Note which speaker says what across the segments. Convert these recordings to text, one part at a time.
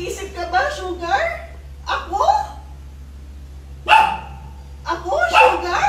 Speaker 1: Isip ka ba, Sugar? Ako? Ako, Sugar?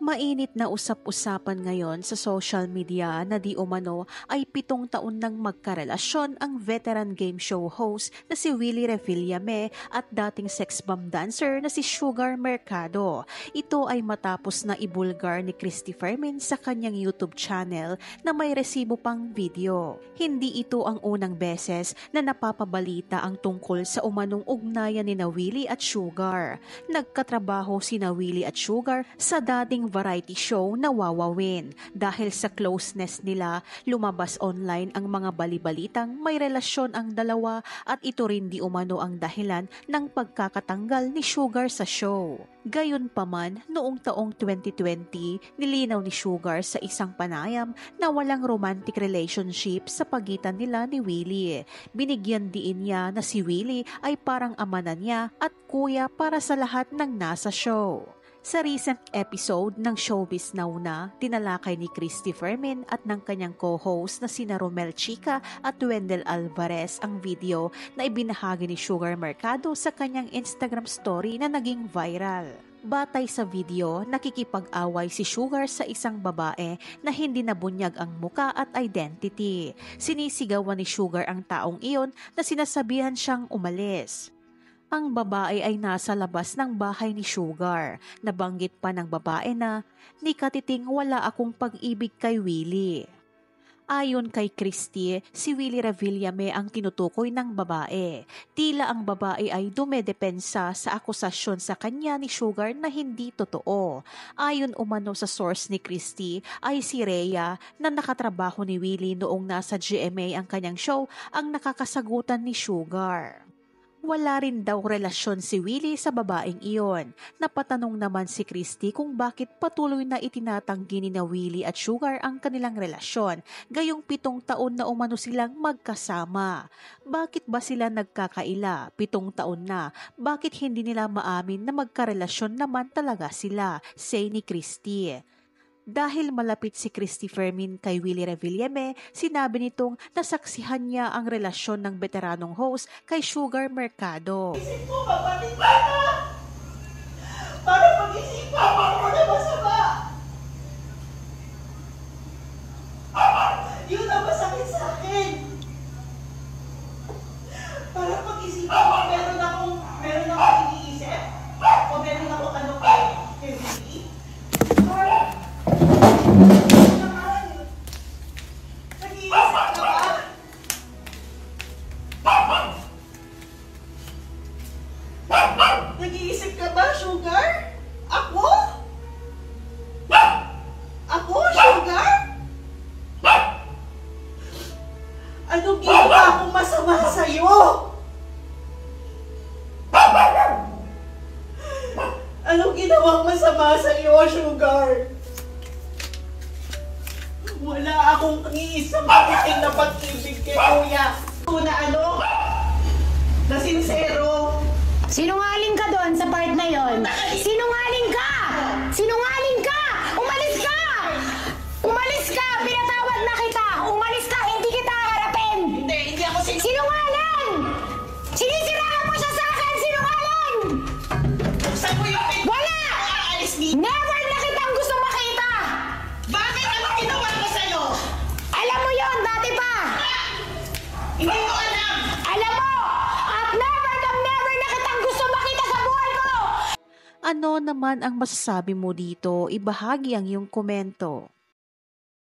Speaker 2: Mainit na usap-usapan ngayon sa social media na di umano ay 7 taon nang magkarelasyon ang veteran game show host na si Willie Revillame at dating sex bomb dancer na si Sugar Mercado. Ito ay matapos na ibulgar ni Christy Fermin sa kanyang YouTube channel na may resibo pang video. Hindi ito ang unang beses na napapabalita ang tungkol sa umanong ugnayan ni na Willie at Sugar. Nagkatrabaho sina Willie at Sugar sa dating variety show na Wawawin. Dahil sa closeness nila, lumabas online ang mga balibalitang may relasyon ang dalawa at ito rin di umano ang dahilan ng pagkakatanggal ni Sugar sa show. Gayunpaman, noong taong 2020, nilinaw ni Sugar sa isang panayam na walang romantic relationship sa pagitan nila ni Willie. Binigyan diin niya na si Willie ay parang ama na niya at kuya para sa lahat ng nasa show. Sa recent episode ng Showbiz Now na, tinalakay ni Christy Fermin at ng kanyang co-host na sina Romel Chica at Wendell Alvarez ang video na ibinahagi ni Sugar Mercado sa kanyang Instagram story na naging viral. Batay sa video, nakikipag-away si Sugar sa isang babae na hindi nabunyag ang muka at identity. Sinisigawan ni Sugar ang taong iyon na sinasabihan siyang umalis. Ang babae ay nasa labas ng bahay ni Sugar. Nabanggit pa ng babae na, "Ni katiting wala akong pag-ibig kay Willie." Ayon kay Christy, si Willie Revillame ang tinutukoy ng babae. Tila ang babae ay dumedepensa sa akusasyon sa kanya ni Sugar na hindi totoo. Ayon umano sa source ni Christy ay si Rhea na nakatrabaho ni Willie noong nasa GMA ang kanyang show ang nakakasagutan ni Sugar. Wala rin daw relasyon si Willie sa babaeng iyon. Napatanong naman si Christy kung bakit patuloy na itinatanggi ni na Willie at Sugar ang kanilang relasyon, gayong 7 taon na umano silang magkasama. Bakit ba sila nagkakaila? 7 taon na. Bakit hindi nila maamin na magkarelasyon naman talaga sila? Say ni Christy. Dahil malapit si Christy Fermin kay Willie Revillame, sinabi nitong nasaksihan niya ang relasyon ng veteranong host kay Sugar Mercado.
Speaker 1: Isip mo, kapatid ka na! Para pag-isipan mo na masama! Yun ang masakit sa akin! Para pag-isipan mo, meron akong iniisip? O meron akong ano kay Willie? Nag-iisip ka ba, Sugar? Ako? Ako, Sugar? Anong ginawa akong masama sa'yo? Anong ginawang masama sa'yo, Sugar? Wala akong iisang katiting na pag-ibig kay Kuya. Na ano? Na sincero.
Speaker 3: Sinungaling ka doon sa part na yon. Sinungaling ka! Sinungaling ka! Umalis ka! Umalis ka! Pinatawad na kita! Umalis ka! Hindi kita harapin!
Speaker 1: Hindi ako
Speaker 3: Sinungaling! Sinisiraan mo siya sa akin! Sinungaling!
Speaker 1: Buksan mo yung pinto!
Speaker 3: Wala!
Speaker 1: Aalis dito!
Speaker 3: Never na kitang gusto makita!
Speaker 1: Bakit? Ano ginawa ko sa'yo?
Speaker 3: Alam mo yon dati pa!
Speaker 1: Hindi ko alam!
Speaker 3: Alam mo! At never na kitang gusto makita sa buhay ko!
Speaker 2: Ano naman ang masasabi mo dito? Ibahagi ang iyong komento.